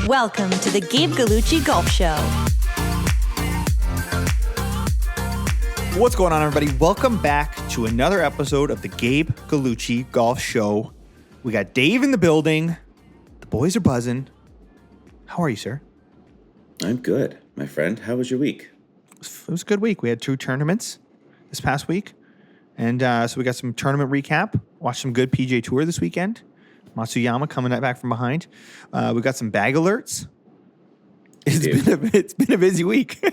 Welcome to the Gabe Gallucci Golf Show. What's going on, everybody? Welcome back to another episode of the Gabe Gallucci Golf Show. We got Dave in the building. The boys are buzzing. How are you, sir? I'm good, my friend. How was your week? It was a good week. We had 2 tournaments this past week. And so we got some tournament recap. Watched some good PGA Tour this weekend. Matsuyama coming back from behind. We got some bag alerts. It's been a busy week.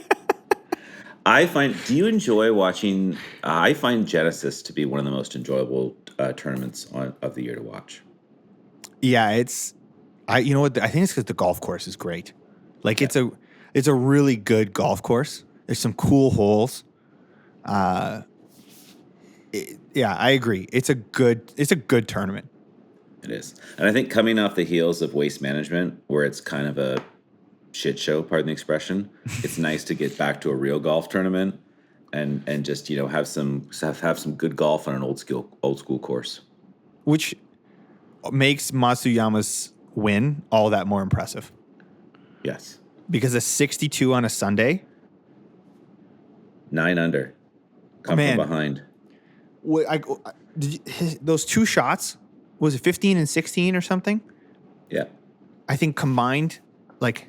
Do you enjoy watching? I find Genesis to be one of the most enjoyable tournaments of the year to watch. Yeah, you know what? I think it's because the golf course is great. Like it's a really good golf course. There's some cool holes. Yeah, I agree. It's a good tournament. It is. And I think coming off the heels of Waste Management, where it's kind of a shit show, pardon the expression, it's nice to get back to a real golf tournament and just, have some good golf on an old school course. Which makes Matsuyama's win all that more impressive. Yes. Because a 62 on a Sunday. 9 under. Come from behind. Those 2 shots, was it 15 and 16 or something? Yeah. I think combined like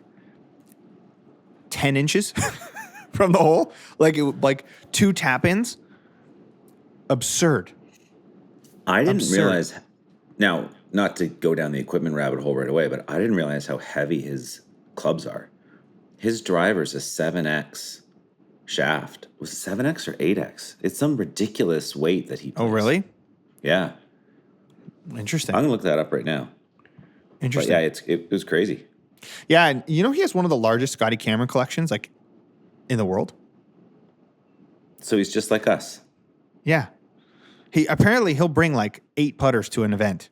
10 inches from the hole. Like 2 tap-ins. Absurd. I didn't realize. Now, not to go down the equipment rabbit hole right away, but I didn't realize how heavy his clubs are. His driver's a 7X shaft. Was it 7X or 8X? It's some ridiculous weight that he plays. Oh, really? Yeah. Interesting. I'm going to look that up right now. Interesting. But yeah, it was crazy. Yeah, and he has one of the largest Scotty Cameron collections like in the world. So he's just like us. Yeah. He'll bring like 8 putters to an event.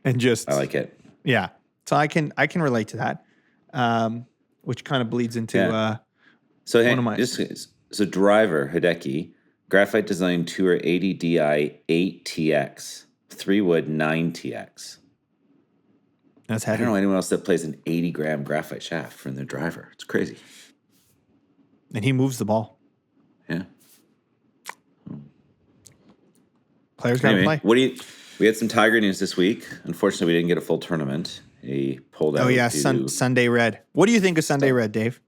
And just I like it. Yeah. So I can relate to that. Which kind of bleeds into one of my So driver Hideki, Graphite Design Tour 80 Di 8TX, 3-wood 9TX. That's heavy. I don't know anyone else that plays an 80-gram graphite shaft from their driver. It's crazy. And he moves the ball. Yeah. Players got to play. We had some Tiger news this week. Unfortunately, we didn't get a full tournament. He pulled out. Oh, yeah, Sunday Red. What do you think of Sunday Red, Dave?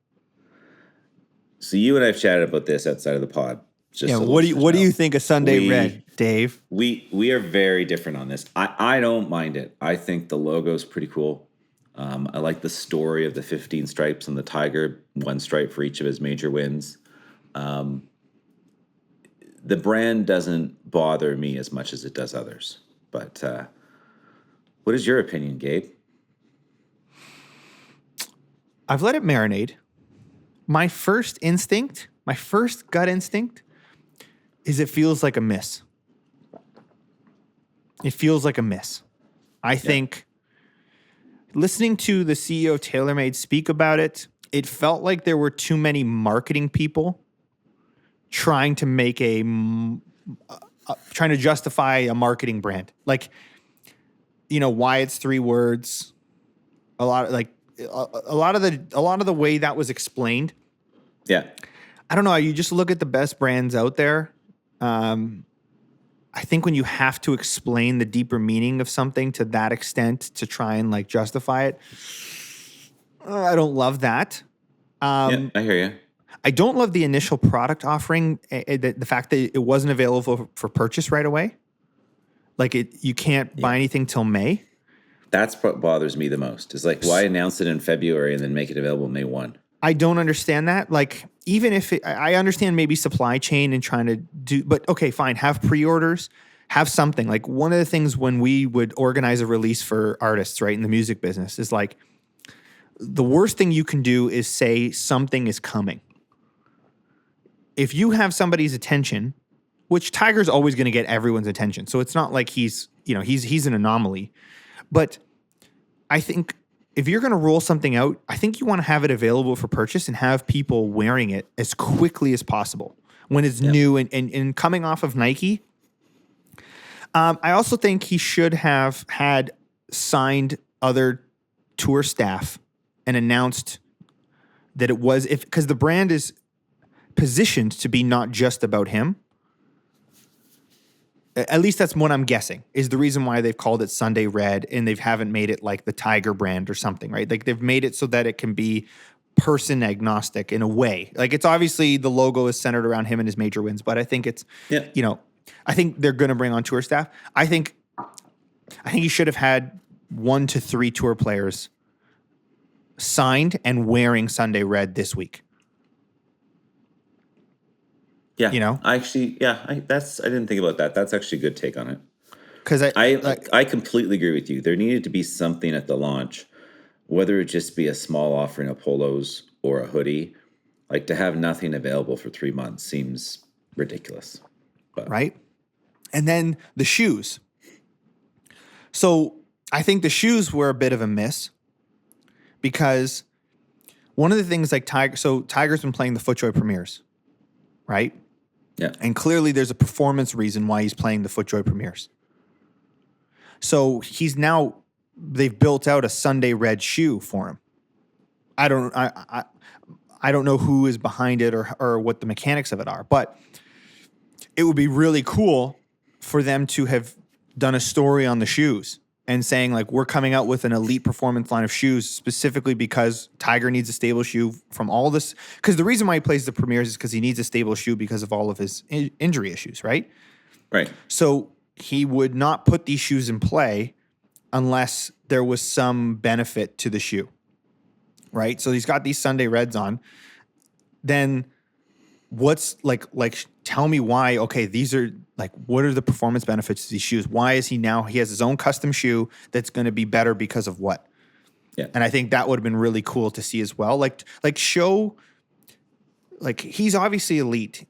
So you and I have chatted about this outside of the pod. What do you think of Sunday Red, Dave? We are very different on this. I don't mind it. I think the logo's pretty cool. I like the story of the 15 stripes on the Tiger, 1 stripe for each of his major wins. The brand doesn't bother me as much as it does others. But what is your opinion, Gabe? I've let it marinate. My first gut instinct is it feels like a miss. It feels like a miss. I think listening to the CEO of TaylorMade speak about it, it felt like there were too many marketing people trying to make trying to justify a marketing brand. Like, why it's 3 words. A lot of the way that was explained. Yeah. I don't know. You just look at the best brands out there. I think when you have to explain the deeper meaning of something to that extent to try and justify it, I don't love that. Yeah, I hear you. I don't love the initial product offering, the fact that it wasn't available for purchase right away. You can't buy anything till May. That's what bothers me the most. Is why announce it in February and then make it available May 1? I don't understand that. Even if I understand maybe supply chain and trying to do, but okay, fine. Have pre-orders, have something. One of the things when we would organize a release for artists, right, in the music business is the worst thing you can do is say something is coming. If you have somebody's attention, which Tiger's always going to get everyone's attention. So it's not like he's an anomaly, but I think if you're going to roll something out, I think you want to have it available for purchase and have people wearing it as quickly as possible when it's new and coming off of Nike. I also think he should have had signed other tour staff and announced that it was because the brand is positioned to be not just about him. At least that's what I'm guessing is the reason why they've called it Sunday Red and they haven't made it like the Tiger brand or something, right? Like they've made it so that it can be person agnostic in a way. Like it's obviously the logo is centered around him and his major wins, but I think it's, I think they're going to bring on tour staff. I think he should have had 1 to 3 tour players signed and wearing Sunday Red this week. Yeah, I didn't think about that. That's actually a good take on it. Because I completely agree with you. There needed to be something at the launch, whether it just be a small offering of polos or a hoodie. Like to have nothing available for 3 months seems ridiculous. But. Right? And then the shoes. So I think the shoes were a bit of a miss because one of the things like Tiger's been playing the FootJoy Premiers, right? Yeah. And clearly there's a performance reason why he's playing the FootJoy Premiers. So they've built out a Sunday Red shoe for him. I don't know who is behind it or what the mechanics of it are, but it would be really cool for them to have done a story on the shoes and saying like, we're coming out with an elite performance line of shoes specifically because Tiger needs a stable shoe from all this. Because the reason why he plays the Premiers is because he needs a stable shoe because of all of his injury issues, right? Right. So he would not put these shoes in play unless there was some benefit to the shoe, right? So he's got these Sunday Reds on. Then what's tell me why, okay, these are like, what are the performance benefits to these shoes? Why is he has his own custom shoe that's going to be better because of what? Yeah. And I think that would have been really cool to see as well. Like show, like he's obviously elite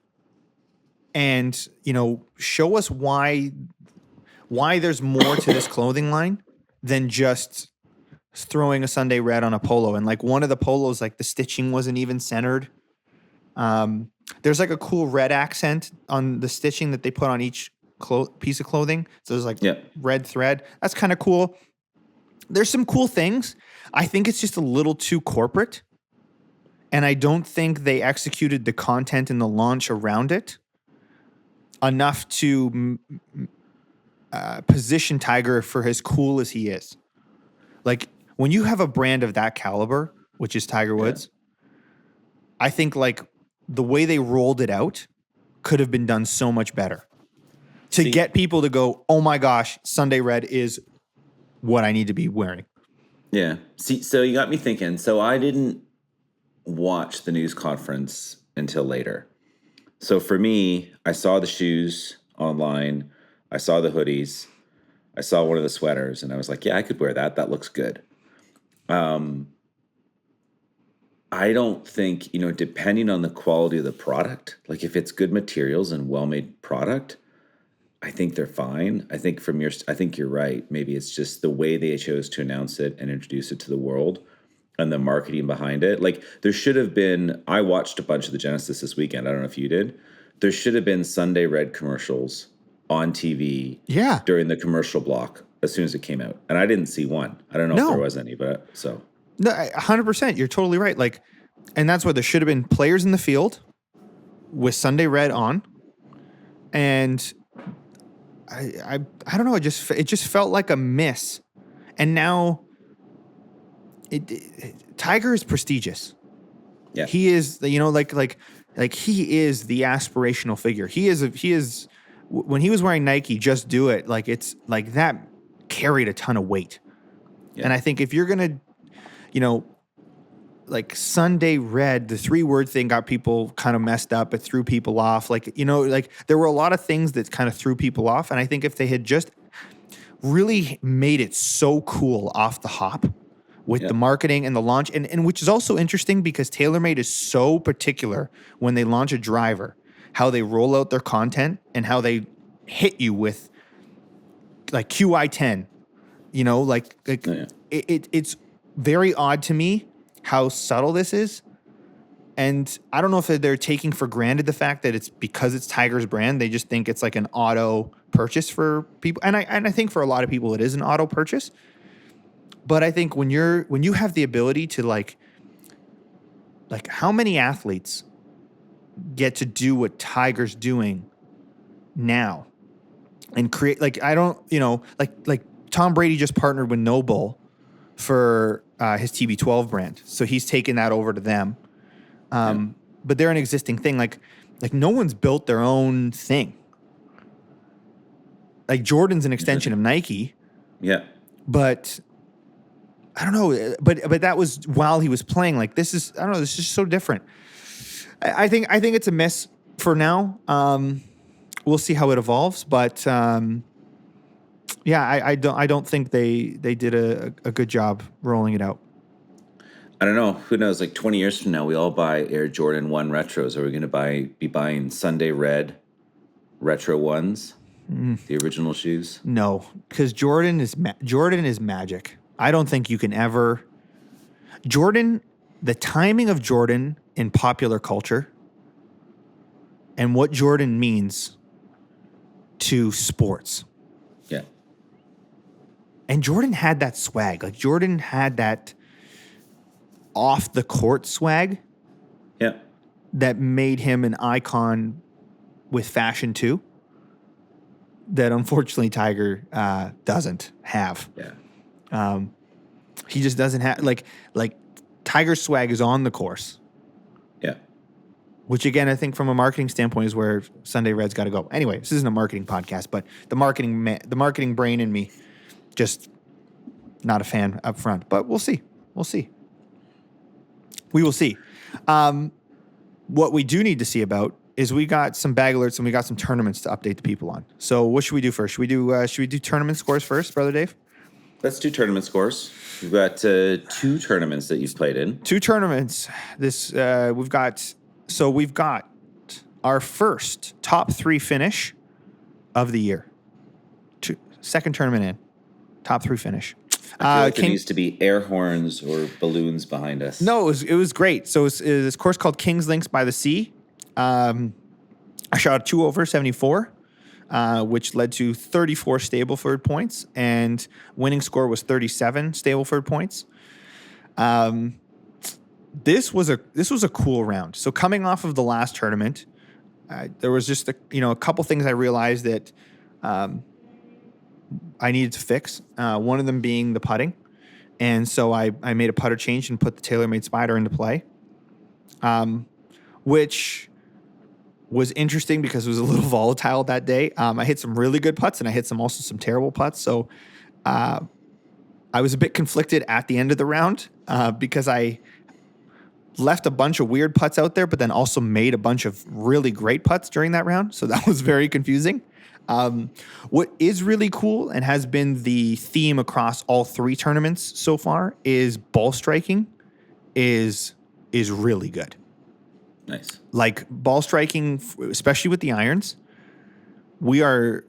and, show us why there's more to this clothing line than just throwing a Sunday Red on a polo. And like one of the polos, like the stitching wasn't even centered. There's like a cool red accent on the stitching that they put on each piece of clothing. So there's like red thread. That's kind of cool. There's some cool things. I think it's just a little too corporate. And I don't think they executed the content in the launch around it enough to position Tiger for as cool as he is. Like when you have a brand of that caliber, which is Tiger Woods, I think like the way they rolled it out could have been done so much better to get people to go, oh my gosh, Sunday Red is what I need to be wearing. Yeah. See, so you got me thinking. So I didn't watch the news conference until later. So for me, I saw the shoes online. I saw the hoodies. I saw one of the sweaters and I was like, yeah, I could wear that. That looks good. I don't think, depending on the quality of the product, like if it's good materials and well-made product, I think they're fine. I think I think you're right. Maybe it's just the way they chose to announce it and introduce it to the world and the marketing behind it. Like there should have been, I watched a bunch of the Genesis this weekend. I don't know if you did. There should have been Sunday Red commercials on TV during the commercial block as soon as it came out. And I didn't see one. I don't know if there was any, but so. No, 100%. You're totally right. Like, and that's where there should have been players in the field with Sunday Red on. And I don't know. It just felt like a miss. And now Tiger is prestigious. Yeah. He is, he is the aspirational figure. He is when he was wearing Nike, Just Do It. Like it's like that carried a ton of weight. Yeah. And I think if you're going to, like Sunday Red, the 3-word thing got people kind of messed up. It threw people off. Like, there were a lot of things that kind of threw people off. And I think if they had just really made it so cool off the hop with the marketing and the launch, and which is also interesting because TaylorMade is so particular when they launch a driver, how they roll out their content and how they hit you with like QI10, it's very odd to me how subtle this is. And I don't know if they're taking for granted the fact that it's because it's Tiger's brand. They just think it's like an auto purchase for people. And I think for a lot of people it is an auto purchase. But I think when you have the ability to like how many athletes get to do what Tiger's doing now and create, like, I don't, like Tom Brady just partnered with Noble for his TB12 brand. So he's taken that over to them. But they're an existing thing. Like no one's built their own thing. Like Jordan's an extension of Nike. Yeah. But I don't know. But that was while he was playing. Like this is just so different. I think it's a miss for now. We'll see how it evolves. But I don't think they did a good job rolling it out. I don't know. Who knows? Like 20 years from now, we all buy Air Jordan 1 retros. Are we going to be buying Sunday Red retro ones? The original shoes? No, because Jordan is magic. I don't think you can ever. The timing of Jordan in popular culture and what Jordan means to sports. Yeah. And Jordan had that swag. Like Jordan had that off the court swag. Yeah. That made him an icon with fashion too. That unfortunately Tiger doesn't have. Yeah. He just doesn't have like Tiger's swag is on the course. Yeah. Which again, I think from a marketing standpoint is where Sunday Red's got to go. Anyway, this isn't a marketing podcast, but the marketing brain in me, just not a fan up front. But we'll see. We will see. What we do need to see about is we got some bag alerts and we got some tournaments to update the people on. So what should we do first? Should we do tournament scores first, Brother Dave? Let's do tournament scores. We've got 2 tournaments that you've played in. 2 tournaments. We've got our first top 3 finish of the year. Second tournament in, top 3 finish. I feel like there needs to be air horns or balloons behind us. No, it was great. So it was this course called Kings Links by the Sea. I shot a 2 over 74, which led to 34 Stableford points, and winning score was 37 Stableford points. This was a cool round. So coming off of the last tournament, there was just a couple things I realized that I needed to fix. One of them being the putting, and so I made a putter change and put the TaylorMade Spider into play, which was interesting because it was a little volatile that day. I hit some really good putts and I hit some terrible putts. So I was a bit conflicted at the end of the round because I left a bunch of weird putts out there, but then also made a bunch of really great putts during that round. So that was very confusing. What is really cool and has been the theme across all 3 tournaments so far is ball striking is really good. Nice. Like ball striking, especially with the irons, I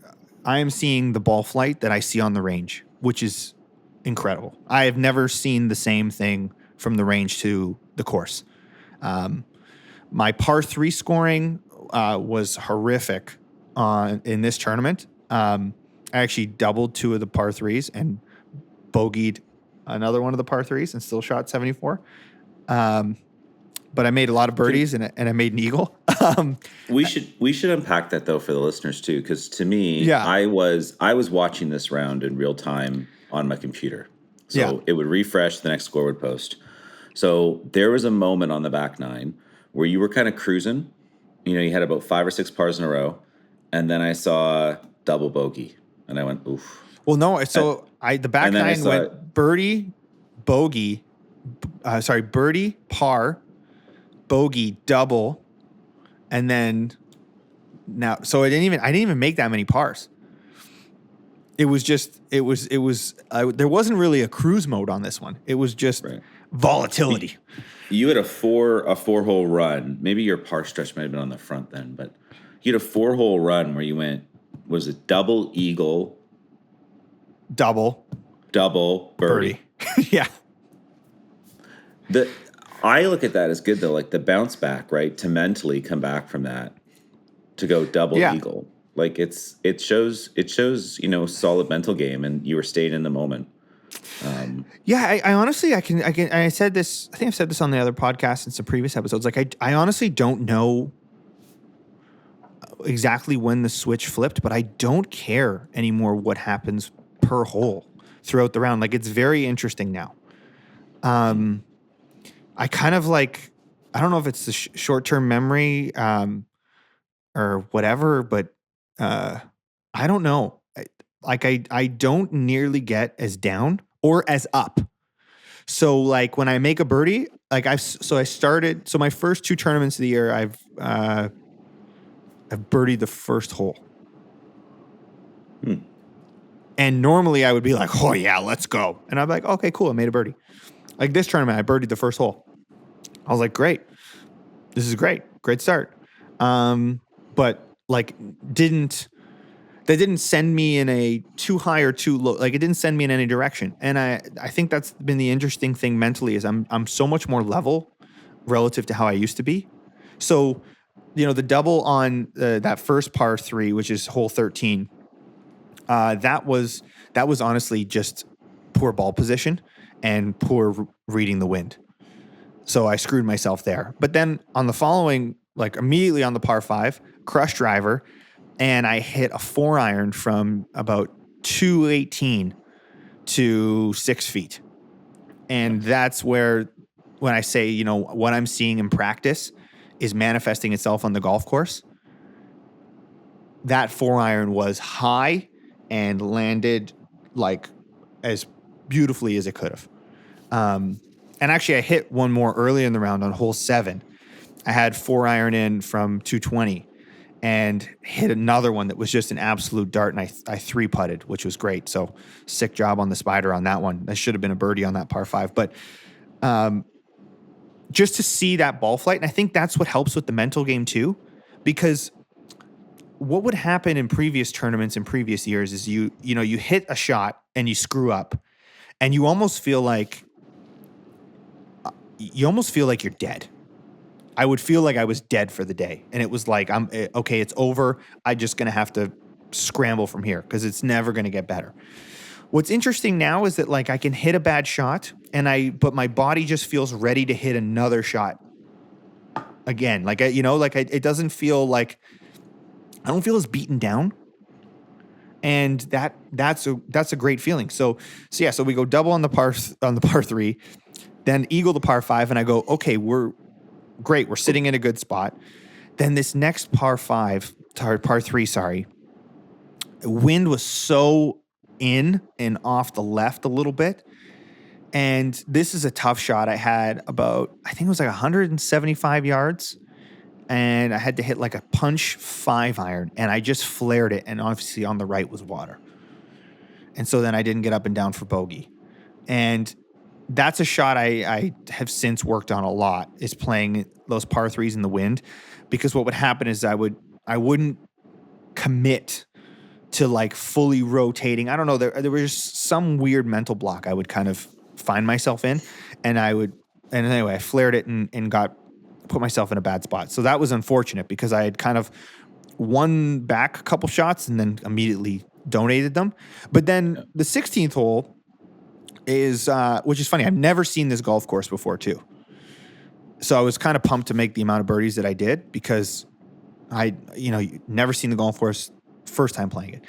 am seeing the ball flight that I see on the range, which is incredible. I have never seen the same thing from the range to the course. My par 3 scoring was horrific in this tournament. I actually doubled 2 of the par 3s and bogeyed another one of the par 3s and still shot 74. But I made a lot of birdies and I made an eagle. We should unpack that though for the listeners too, because to me, yeah. I was watching this round in real time on my computer, so it would refresh, the next score would post. So there was a moment on the back 9 where you were kind of cruising. You had about 5 or 6 pars in a row, and then I saw double bogey, and I went oof. Well, no, so the back 9 went birdie, bogey, birdie, par, bogey, double, and then now. So I didn't even make that many pars. It was there wasn't really a cruise mode on this one. It was just volatility. You had a 4-hole run. Maybe your par stretch might have been on the front then, but you had a 4-hole run where you went, was it double eagle, double birdie. Yeah. I look at that as good though, like the bounce back, right? To mentally come back from that, to go double eagle. Like it shows, solid mental game, and you were staying in the moment. Yeah, I honestly, I said this, I think I've said this on the other podcast in some previous episodes. Like, I honestly don't know exactly when the switch flipped, but I don't care anymore what happens per hole throughout the round. Like, it's very interesting now. I kind of like, I don't know if it's the short-term memory or whatever, but I don't know. I don't nearly get as down or as up. So like when I make a birdie, like I started, so my first 2 tournaments of the year, I've birdied the first hole. And normally I would be like, oh yeah, let's go. And I'm like, okay, cool. I made a birdie. Like this tournament, I birdied the first hole. I was like, great. This is great. Great start. But like that didn't send me in a too high or too low. Like it didn't send me in any direction. And I think that's been the interesting thing mentally is I'm so much more level relative to how I used to be. So, you know, the double on that first par 3, which is hole 13, that was honestly just poor ball position and poor reading the wind. So I screwed myself there. But then on the following, like immediately on the par 5, crush driver, and I hit a 4-iron from about 218 to 6 feet. And that's where, when I say, you know, what I'm seeing in practice is manifesting itself on the golf course. That 4-iron was high and landed like as beautifully as it could have. And actually, I hit one more early in the round on hole 7. I had 4-iron in from 220 and hit another one that was just an absolute dart, and I 3-putted, which was great. So sick job on the spider on that one. That should have been a birdie on that par 5. But just to see that ball flight, and I think that's what helps with the mental game too, because what would happen in previous tournaments in previous years is you hit a shot and you screw up, and you almost feel like you're dead. I would feel like I was dead for the day. And it was like, okay, it's over. I'm just going to have to scramble from here because it's never going to get better. What's interesting now is that like I can hit a bad shot but my body just feels ready to hit another shot again. Like, it doesn't feel like, I don't feel as beaten down. And that's a great feeling. So we go double on the par 3, then eagle the par 5. And I go, okay, we're great. We're sitting in a good spot. Then this next par 3, wind was so in and off the left a little bit. And this is a tough shot. I had about, I think it was like 175 yards. And I had to hit like a punch 5-iron. And I just flared it. And obviously on the right was water. And so then I didn't get up and down for bogey. And that's a shot I have since worked on a lot, is playing those par 3s in the wind, because what would happen is I wouldn't commit to like fully rotating. I don't know. There was some weird mental block I would kind of find myself in, and anyway, I flared it and put myself in a bad spot. So that was unfortunate because I had kind of won back a couple shots and then immediately donated them. But then the 16th hole is, which is funny. I've never seen this golf course before too. So I was kind of pumped to make the amount of birdies that I did because never seen the golf course, first time playing it.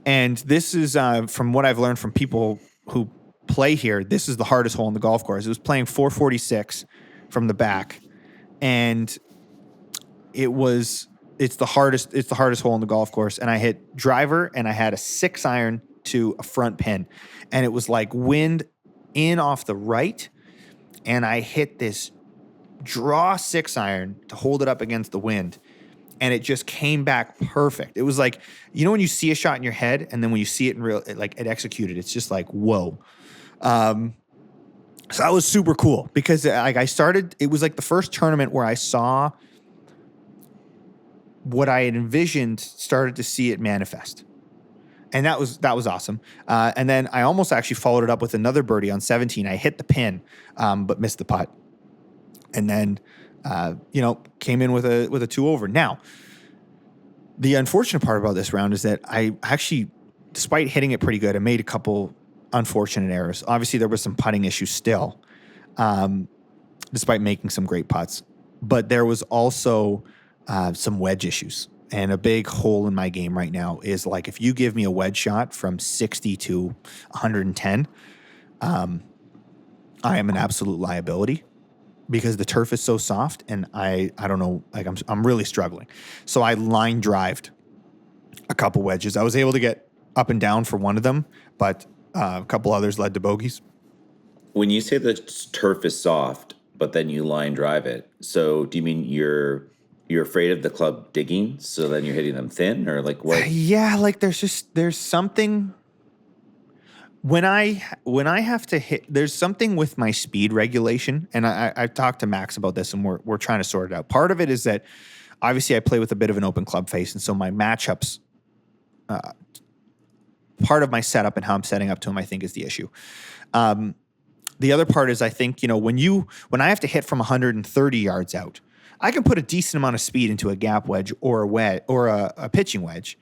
And this is, from what I've learned from people who play here, this is the hardest hole in the golf course. It was playing 446 from the back, and it's the hardest hole in the golf course. And I hit driver and I had a 6-iron to a front pin, and it was like wind in off the right, and I hit this draw 6-iron to hold it up against the wind, and it just came back perfect. It was like, when you see a shot in your head and then when you see it in real, it executed, it's just like, whoa. So that was super cool because it was like the first tournament where I saw what I had envisioned, started to see it manifest. And that was awesome. And then I almost actually followed it up with another birdie on 17. I hit the pin, but missed the putt. And then, came in with a 2-over. Now, the unfortunate part about this round is that I actually, despite hitting it pretty good, I made a couple unfortunate errors. Obviously, there was some putting issues still, despite making some great putts. But there was also some wedge issues. And a big hole in my game right now is like if you give me a wedge shot from 60 to 110, I am an absolute liability because the turf is so soft, and I don't know, like I'm really struggling. So I line drived a couple wedges. I was able to get up and down for one of them, but a couple others led to bogeys. When you say the turf is soft, but then you line drive it, so do you mean you're afraid of the club digging, so then you're hitting them thin, or like what? Yeah, like there's something when I have to hit. There's something with my speed regulation, and I talked to Max about this, and we're trying to sort it out. Part of it is that obviously I play with a bit of an open club face, and so my matchups, part of my setup and how I'm setting up to them, I think is the issue. The other part is I think when I have to hit from 130 yards out, I can put a decent amount of speed into a gap wedge or a pitching wedge,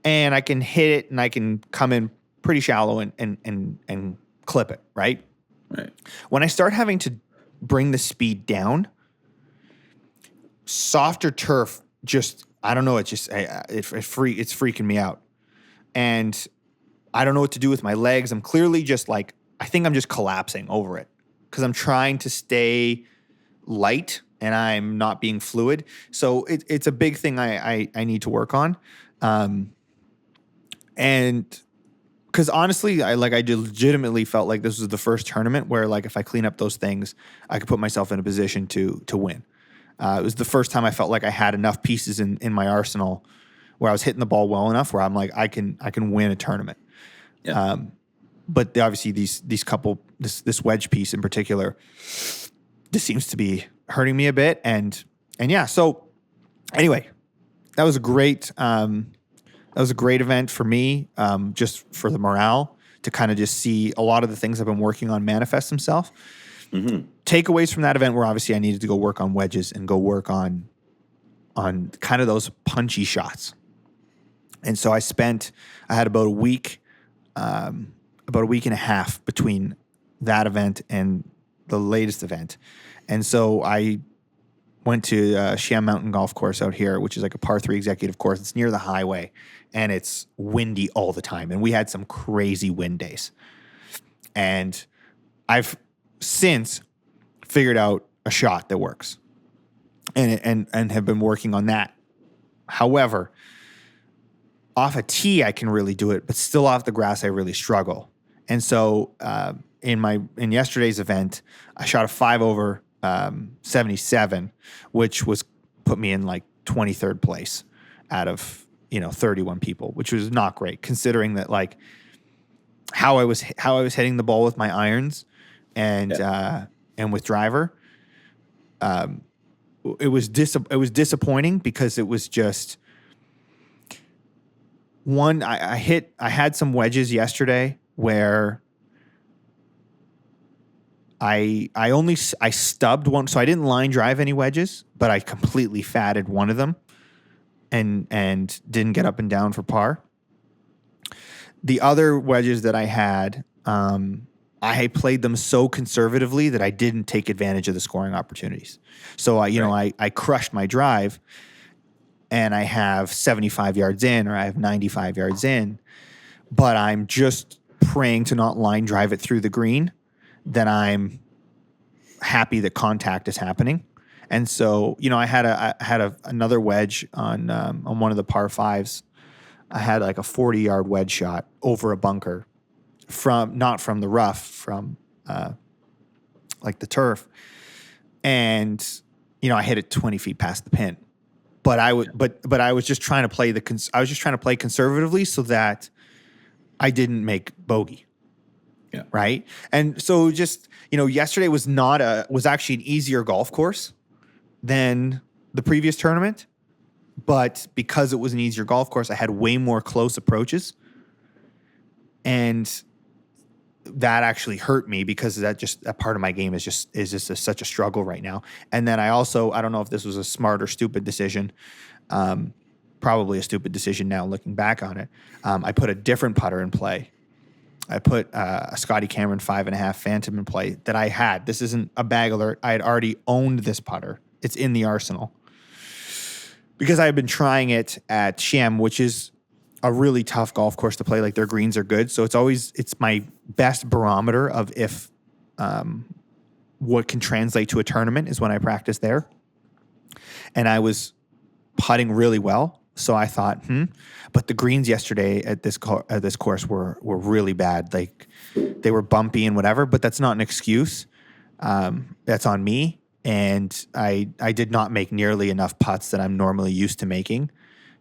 and I can hit it and I can come in pretty shallow and clip it, right? Right. When I start having to bring the speed down, softer turf just, I don't know, it's freaking me out. And I don't know what to do with my legs. I'm clearly just like, I think I'm just collapsing over it because I'm trying to stay light and I'm not being fluid. So it's a big thing I need to work on. And because honestly, I legitimately felt like this was the first tournament where like if I clean up those things, I could put myself in a position to win. It was the first time I felt like I had enough pieces in my arsenal where I was hitting the ball well enough where I'm like I can win a tournament. Yeah. But obviously this wedge piece in particular, this seems to be hurting me a bit. And yeah, so anyway, that was a great event for me, just for the morale to kind of just see a lot of the things I've been working on manifest themselves. Mm-hmm. Takeaways from that event were obviously I needed to go work on wedges and go work on kind of those punchy shots. And so I had about a week and a half between that event and the latest event. And so I went to Sham Mountain Golf Course out here, which is like a par 3 executive course. It's near the highway, and it's windy all the time. And we had some crazy wind days. And I've since figured out a shot that works and have been working on that. However, off a tee, I can really do it, but still off the grass, I really struggle. And so in yesterday's event, I shot a 5 over 77, which put me in like 23rd place out of 31 people, which was not great considering that like how I was hitting the ball with my irons and with driver. It was disappointing because it was just one. I had some wedges yesterday where I stubbed one, so I didn't line drive any wedges, but I completely fatted one of them and didn't get up and down for par. The other wedges that I had, I had played them so conservatively that I didn't take advantage of the scoring opportunities. So I crushed my drive, and I have 75 yards in, or I have 95 yards in, but I'm just praying to not line drive it through the green. Then I'm happy that contact is happening. And so, I had another wedge on one of the par 5s. I had like a 40-yard wedge shot over a bunker not from the rough, from like the turf. And, I hit it 20 feet past the pin. But I was just trying to play play conservatively so that I didn't make bogey. Yeah. Right. And so just, yesterday was actually an easier golf course than the previous tournament. But because it was an easier golf course, I had way more close approaches. And that actually hurt me because that part of my game is just such a struggle right now. And then I don't know if this was a smart or stupid decision. Probably a stupid decision now looking back on it. I put a different putter in play. I put a Scotty Cameron 5.5 Phantom in play that I had. This isn't a bag alert. I had already owned this putter. It's in the arsenal because I had been trying it at Shem, which is a really tough golf course to play. Like their greens are good, so it's my best barometer of if what can translate to a tournament is when I practice there. And I was putting really well, so I thought, But the greens yesterday at this course were really bad. Like they were bumpy and whatever. But that's not an excuse. That's on me. And I did not make nearly enough putts that I'm normally used to making.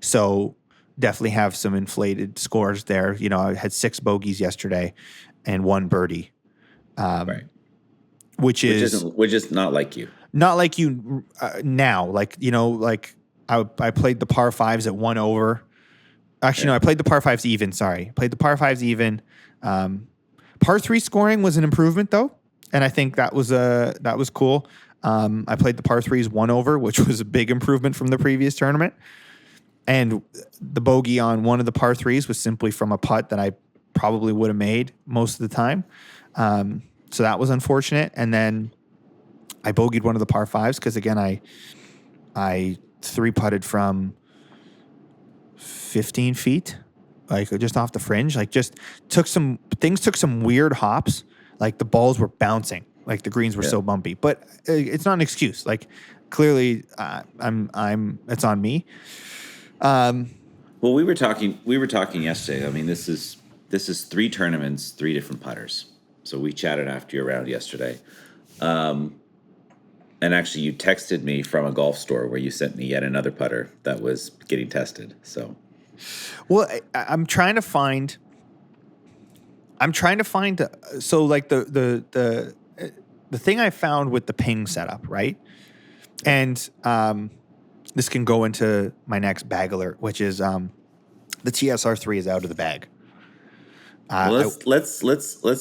So definitely have some inflated scores there. You know, I had 6 bogeys yesterday and 1 birdie. Right. Which is not like you. Not like you now. Like, you know, like I played the par 5s at 1 over. Actually, no, I played the par 5s even. Sorry. Played the par 5s even. Par 3 scoring was an improvement, though. And I think that was cool. I played the par 3s 1 over, which was a big improvement from the previous tournament. And the bogey on one of the par 3s was simply from a putt that I probably would have made most of the time. So that was unfortunate. And then I bogeyed one of the par 5s because, again, I 3-putted from 15 feet, like just off the fringe. Like just took some weird hops. Like the balls were bouncing. Like the greens were so bumpy. But it's not an excuse. Like clearly, it's on me. Well, we were talking yesterday. I mean, this is 3 tournaments, 3 different putters. So we chatted after your round yesterday. And actually, you texted me from a golf store where you sent me yet another putter that was getting tested. So, well, I'm trying to find. So, like the thing I found with the ping setup, right? And this can go into my next bag alert, which is the TSR3 is out of the bag. Let's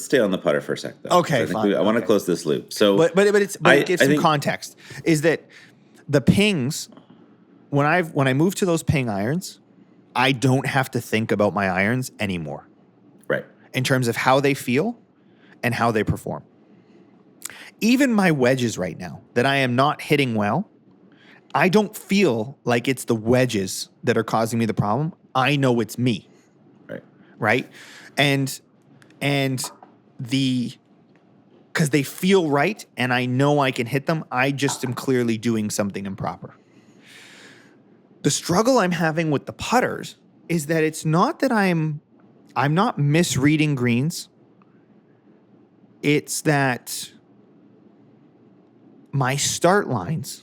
stay on the putter for a sec, though. Okay, fine. I want to close this loop. So, but it gives some context. Is that the pings? When I move to those ping irons, I don't have to think about my irons anymore. Right. In terms of how they feel and how they perform. Even my wedges right now that I am not hitting well, I don't feel like it's the wedges that are causing me the problem. I know it's me. Right. And because they feel right and I know I can hit them, I just am clearly doing something improper. The struggle I'm having with the putters is that it's not that I'm not misreading greens. It's that my start lines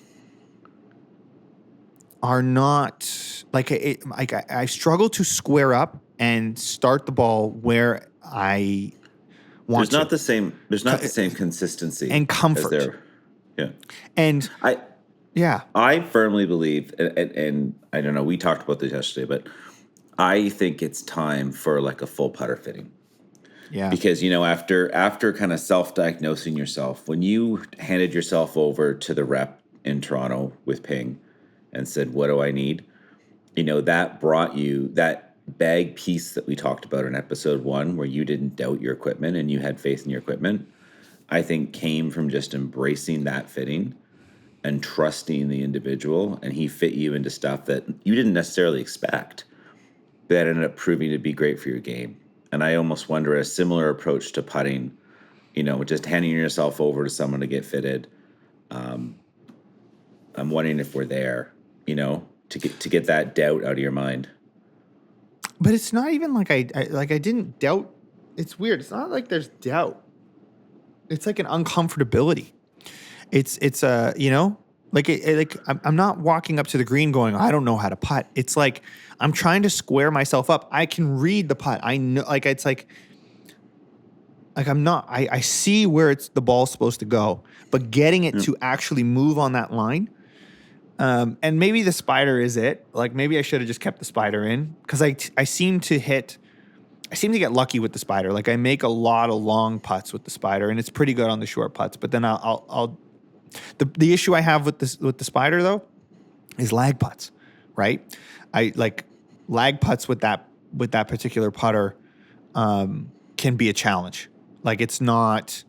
are not like I struggle to square up and start the ball where I want to. There's not the same consistency and comfort. And I firmly believe, and I don't know, we talked about this yesterday, but I think it's time for like a full putter fitting. Yeah. Because, you know, after kind of self-diagnosing yourself, when you handed yourself over to the rep in Toronto with Ping and said, what do I need? You know, that brought you that bag piece that we talked about in episode 1 where you didn't doubt your equipment and you had faith in your equipment, I think came from just embracing that fitting and trusting the individual, and he fit you into stuff that you didn't necessarily expect that ended up proving to be great for your game. And I almost wonder a similar approach to putting, you know, just handing yourself over to someone to get fitted. I'm wondering if we're there, you know, to get that doubt out of your mind. But it's not even like I didn't doubt. It's weird. It's not like there's doubt. It's like an uncomfortability. It's you know, like I'm not walking up to the green going, I don't know how to putt. It's like I'm trying to square myself up. I can read the putt. I know, like it's like I'm not. I see where the ball's supposed to go, but getting it to actually move on that line. And maybe the spider is it. Like maybe I should have just kept the spider in because I seem to get lucky with the spider. Like I make a lot of long putts with the spider, and it's pretty good on the short putts. But then the issue I have with the spider though is lag putts, right? I like lag putts with that particular putter can can be a challenge. Like it's not.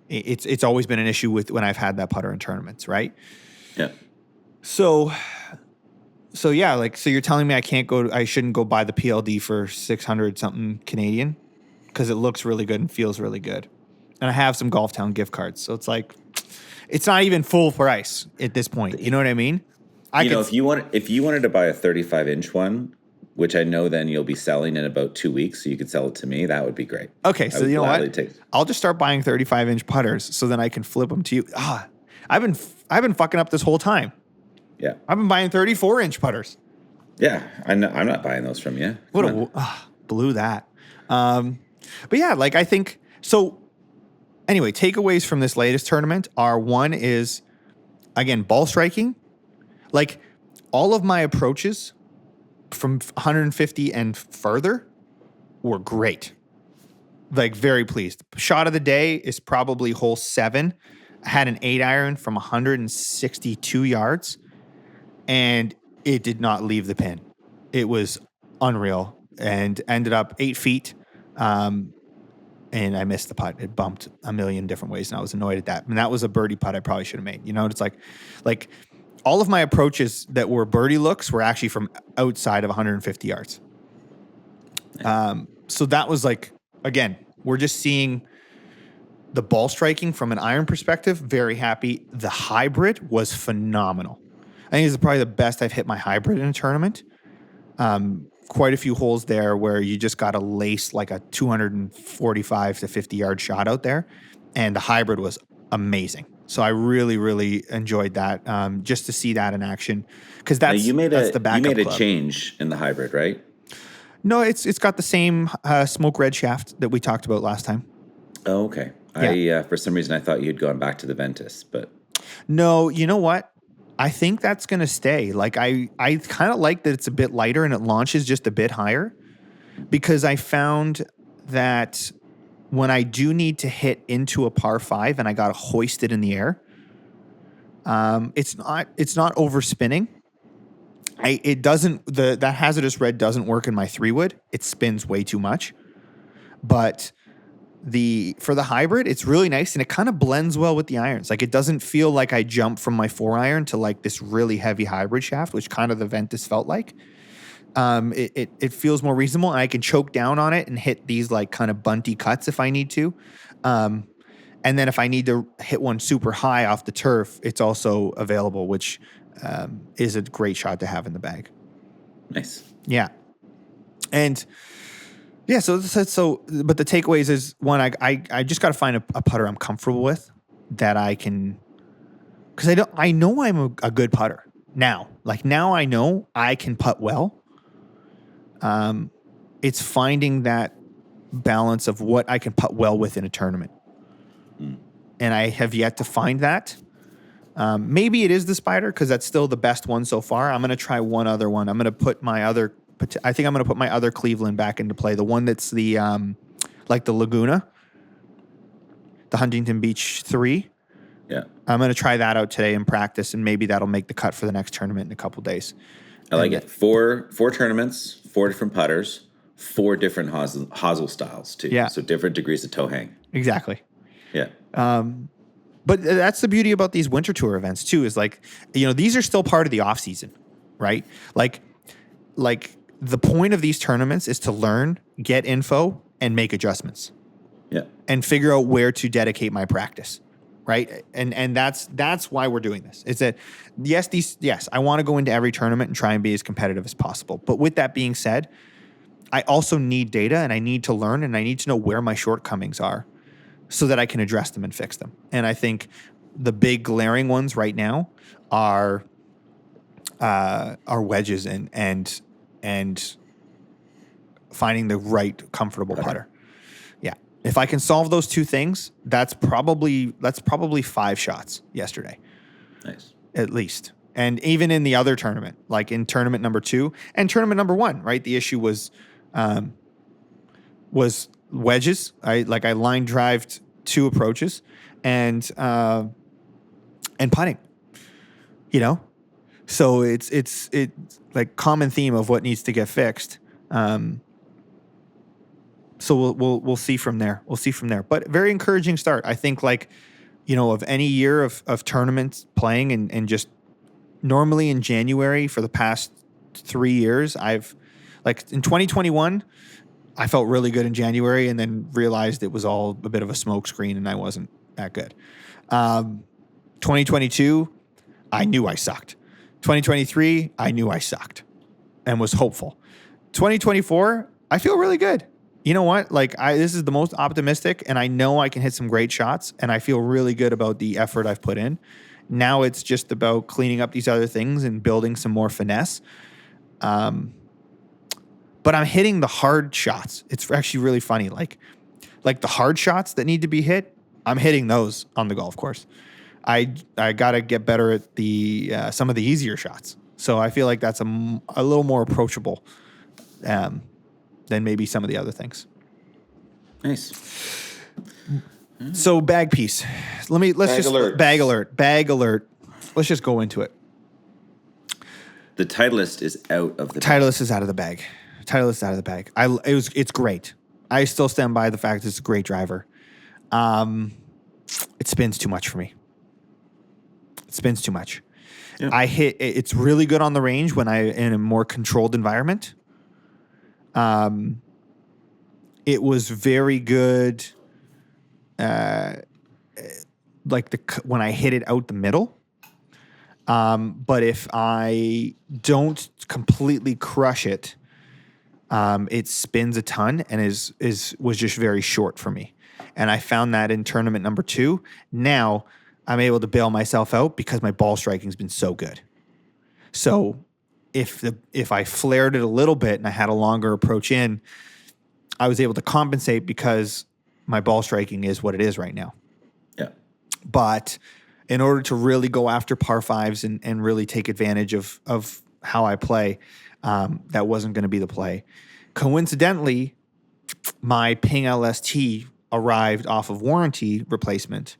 It's always been an issue with when I've had that putter in tournaments, right? Yeah. So yeah, like so you're telling me I shouldn't go buy the PLD for 600 something Canadian because it looks really good and feels really good, and I have some Golf Town gift cards, so it's like it's not even full price at this point. You know what I mean? If you wanted to buy a 35-inch one, which I know then you'll be selling in about 2 weeks, so you could sell it to me. That would be great. Okay, so you know what? I'll just start buying 35-inch putters so then I can flip them to you. I've been fucking up this whole time. Yeah, I've been buying 34-inch putters. Yeah, I'm not buying those from you. Blew that. But yeah, like I think so. Anyway, takeaways from this latest tournament are one is again ball striking. Like all of my approaches from 150 and further were great. Like very pleased. Shot of the day is probably hole 7. I had an 8-iron from 162 yards and it did not leave the pin. It was unreal and ended up 8 feet. And I missed the putt. It bumped a million different ways and I was annoyed at that. And that was a birdie putt I probably should have made. You know, it's like all of my approaches that were birdie looks were actually from outside of 150 yards. So that was like, again, we're just seeing the ball striking from an iron perspective. Very happy. The hybrid was phenomenal. I think it's probably the best I've hit my hybrid in a tournament. Quite a few holes there where you just got to lace like a 245 to 50 yard shot out there. And the hybrid was amazing. So I really, really enjoyed that just to see that in action because that's the backup. You made a club. change in the hybrid, right? No, it's got the same smoke red shaft that we talked about last time. Oh, okay. Yeah. For some reason I thought you'd gone back to the Ventus, but no, you know what? I think that's going to stay. Like I kind of like that it's a bit lighter and it launches just a bit higher because I found that when I do need to hit into a par 5 and I got to hoist it in the air, it's not overspinning. That hazardous red doesn't work in my 3-wood. It spins way too much. But for the hybrid, it's really nice and it kind of blends well with the irons. Like it doesn't feel like I jump from my 4-iron to like this really heavy hybrid shaft, which kind of the Ventus felt like. It feels more reasonable and I can choke down on it and hit these like kind of bunty cuts if I need to. And then if I need to hit one super high off the turf, it's also available, which is a great shot to have in the bag. Nice. Yeah. And yeah, so but the takeaways is one, I just got to find a putter I'm comfortable with that I can, because I know I'm a good putter now. Like now I know I can putt well. It's finding that balance of what I can putt well with in a tournament. And I have yet to find that. Maybe it is the Spider because that's still the best one so far. I'm going to try one other one. I'm going to put my other Cleveland back into play. The one that's the like the Laguna, the Huntington Beach 3. Yeah. I'm going to try that out today in practice, and maybe that'll make the cut for the next tournament in a couple days. I like it. Four tournaments, 4 different putters, 4 different hosel styles too. Yeah. So different degrees of toe hang. Exactly. Yeah. But that's the beauty about these winter tour events too, is like, you know, these are still part of the off season, right? Like the point of these tournaments is to learn, get info, and make adjustments. Yeah. And figure out where to dedicate my practice. Right. And that's why we're doing this. It's that yes, I want to go into every tournament and try and be as competitive as possible. But with that being said, I also need data and I need to learn and I need to know where my shortcomings are so that I can address them and fix them. And I think the big glaring ones right now are wedges and finding the right comfortable putter. Yeah. If I can solve those 2 things, that's probably 5 shots yesterday. Nice. At least. And even in the other tournament, like in tournament number 2 and tournament number 1, right? The issue was wedges. I line drived 2 approaches and putting, you know? So it's like common theme of what needs to get fixed. So we'll see from there. We'll see from there. But very encouraging start. I think of any year of tournaments playing and just normally in January for the past 3 years, I've in 2021, I felt really good in January and then realized it was all a bit of a smokescreen and I wasn't that good. 2022, I knew I sucked. 2023, I knew I sucked and was hopeful. 2024, I feel really good. You know what? This is the most optimistic, and I know I can hit some great shots, and I feel really good about the effort I've put in. Now it's just about cleaning up these other things and building some more finesse. But I'm hitting the hard shots. It's actually really funny. Like the hard shots that need to be hit, I'm hitting those on the golf course. I got to get better at the some of the easier shots. So I feel like that's a little more approachable than maybe some of the other things. Nice. So bag piece. Bag alert. Let's just go into it. The Titleist is out of the Titleist is out of the bag. Titleist is out of the bag. It's great. I still stand by the fact it's a great driver. It spins too much for me. It spins too much. Yep. It's really good on the range when in a more controlled environment. It was very good, when I hit it out the middle. But if I don't completely crush it, it spins a ton and was just very short for me. And I found that in tournament number 2. Now I'm able to bail myself out because my ball striking's been so good. So if I flared it a little bit and I had a longer approach in, I was able to compensate because my ball striking is what it is right now. Yeah. But in order to really go after par fives and really take advantage of how I play, that wasn't going to be the play. Coincidentally, my Ping LST arrived off of warranty replacement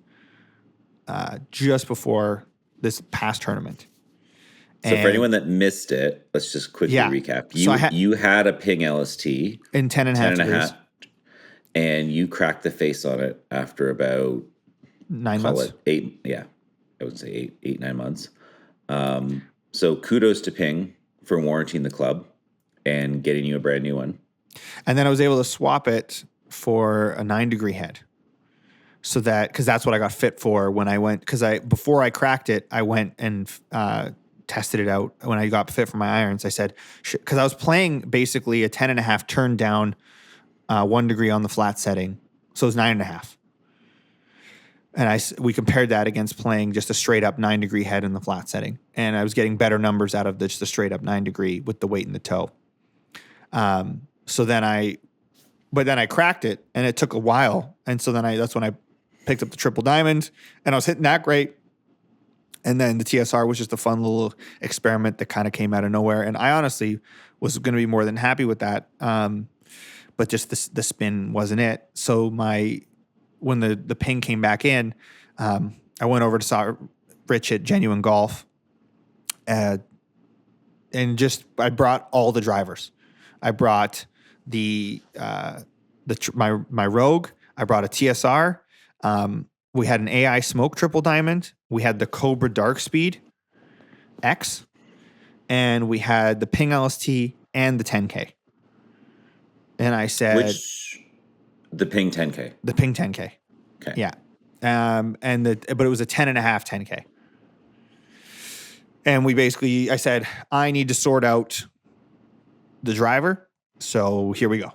just before this past tournament. So for anyone that missed it, let's just quickly recap. You had a Ping LST in 10.5 degrees. And you cracked the face on it after about 9 months. 8, yeah. I would say 9 months. So kudos to Ping for warranting the club and getting you a brand new one. And then I was able to swap it for a 9-degree head. So because that's what I got fit for when I went, before I cracked it, I went and tested it out. When I got fit for my irons, I said, because I was playing basically a 10.5 turn down 1 degree on the flat setting. So it was 9.5. And we compared that against playing just a straight up 9-degree head in the flat setting. And I was getting better numbers out of just the straight up 9-degree with the weight in the toe. But then I cracked it and it took a while. And so then that's when I picked up the triple diamond and I was hitting that great. And then the TSR was just a fun little experiment that kind of came out of nowhere. And I honestly was going to be more than happy with that. But just the spin wasn't it. So when the Ping came back in, I went over to saw Rich at Genuine Golf, and I brought all the drivers. I brought my Rogue. I brought a TSR. We had an AI Smoke Triple Diamond. We had the Cobra Dark Speed X, and we had the Ping LST and the 10K. And I said, the Ping 10K. The Ping 10K. Okay. Yeah. But it was a 10.5 10K. And I said, I need to sort out the driver. So here we go.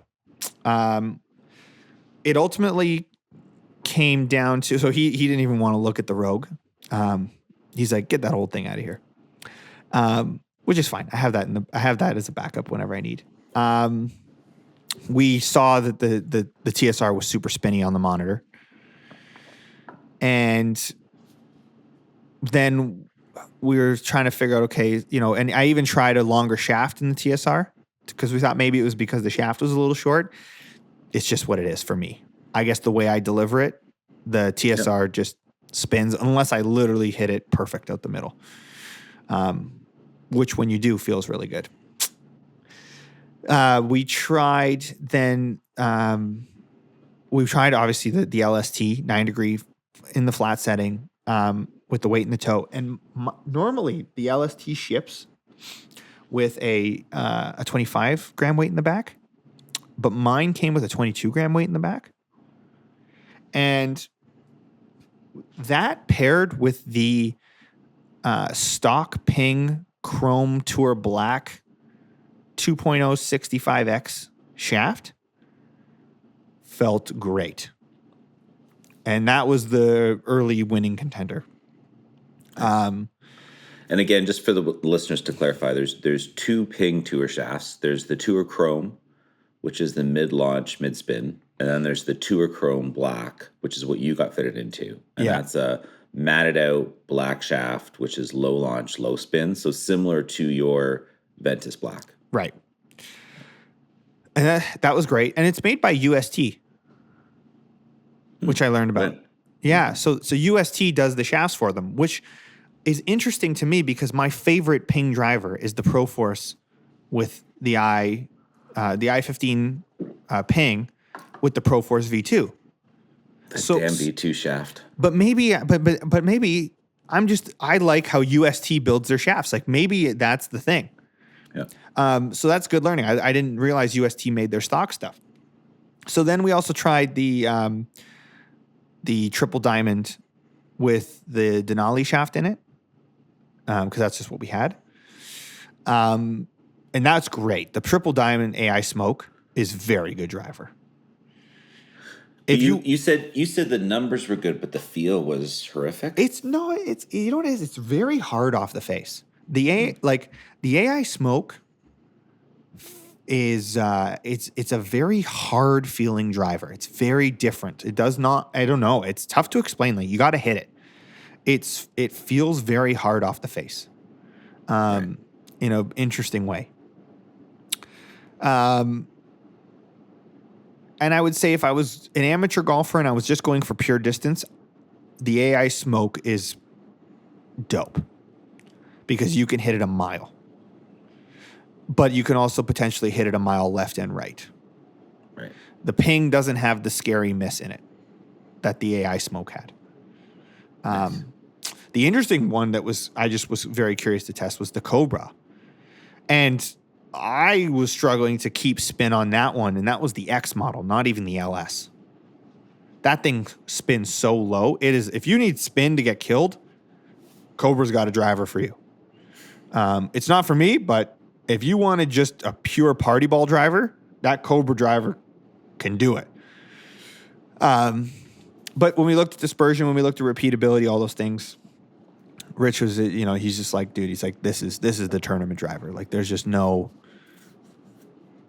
It ultimately came down to, so he didn't even want to look at the Rogue. He's like, get that old thing out of here. Which is fine. I have that as a backup whenever I need. We saw that the TSR was super spinny on the monitor. And then we were trying to figure out, okay, and I even tried a longer shaft in the TSR because we thought maybe it was because the shaft was a little short. It's just what it is for me. I guess the way I deliver it, the TSR just spins unless I literally hit it perfect out the middle. Which when you do feels really good. We tried then we've tried obviously the LST 9-degree in the flat setting with the weight in the toe. And normally the LST ships with a 25 gram weight in the back, but mine came with a 22 gram weight in the back. And that paired with the stock Ping Chrome Tour Black 2.0 65X shaft felt great. And that was the early winning contender. And again, just for the listeners to clarify, there's two Ping Tour shafts. There's the Tour Chrome, which is the mid-launch, mid-spin. And then there's the Tour Chrome Black, which is what you got fitted into. And that's a matted out black shaft, which is low launch, low spin. So similar to your Ventus Black. Right. And that was great. And it's made by UST, which I learned about. Right. Yeah. So UST does the shafts for them, which is interesting to me because my favorite Ping driver is the Pro Force with the i15 Ping with the Pro Force V2. That damn V2 shaft. But maybe I like how UST builds their shafts. Like maybe that's the thing. Yeah. So that's good learning. I didn't realize UST made their stock stuff. So then we also tried the triple diamond with the Denali shaft in it, because that's just what we had. And that's great. The triple diamond AI Smoke is very good driver. If you said the numbers were good, but the feel was horrific. It's you know what it is? It's very hard off the face. The AI Smoke is it's a very hard feeling driver. It's very different. It does not, I don't know. It's tough to explain. Like you got to hit it. It feels very hard off the face. In an interesting way. And I would say if I was an amateur golfer and I was just going for pure distance, the AI Smoke is dope because you can hit it a mile. But you can also potentially hit it a mile left and right. Right. The Ping doesn't have the scary miss in it that the AI Smoke had. Nice. The interesting one I just was very curious to test was the Cobra. And I was struggling to keep spin on that one, and that was the X model, not even the LS. That thing spins so low. It is, if you need spin to get killed, Cobra's got a driver for you. It's not for me, but if you wanted just a pure party ball driver, that Cobra driver can do it. But when we looked at dispersion, when we looked at repeatability, all those things, Rich was, he's just like, dude, he's like, this is the tournament driver. Like, there's just no,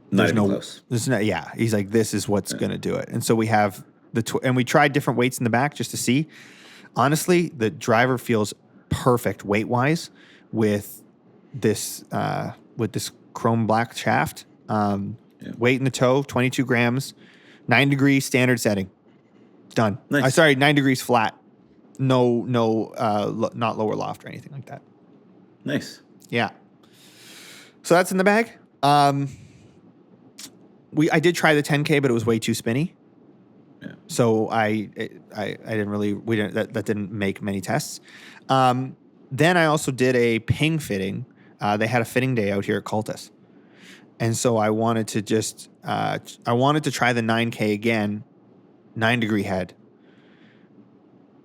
not even close. Yeah. He's like, this is what's going to do it. And so we have and we tried different weights in the back just to see. Honestly, the driver feels perfect weight wise with this chrome black shaft. Weight in the toe, 22 grams, 9 degrees standard setting. Done. Nice. 9 degrees flat. No, not lower loft or anything like that. Nice. Yeah. So that's in the bag. I did try the 10K, but it was way too spinny. Yeah. So I didn't really, that didn't make many tests. Then I also did a Ping fitting. They had a fitting day out here at Cultus. And so I wanted to try the 9K again, 9 degree head.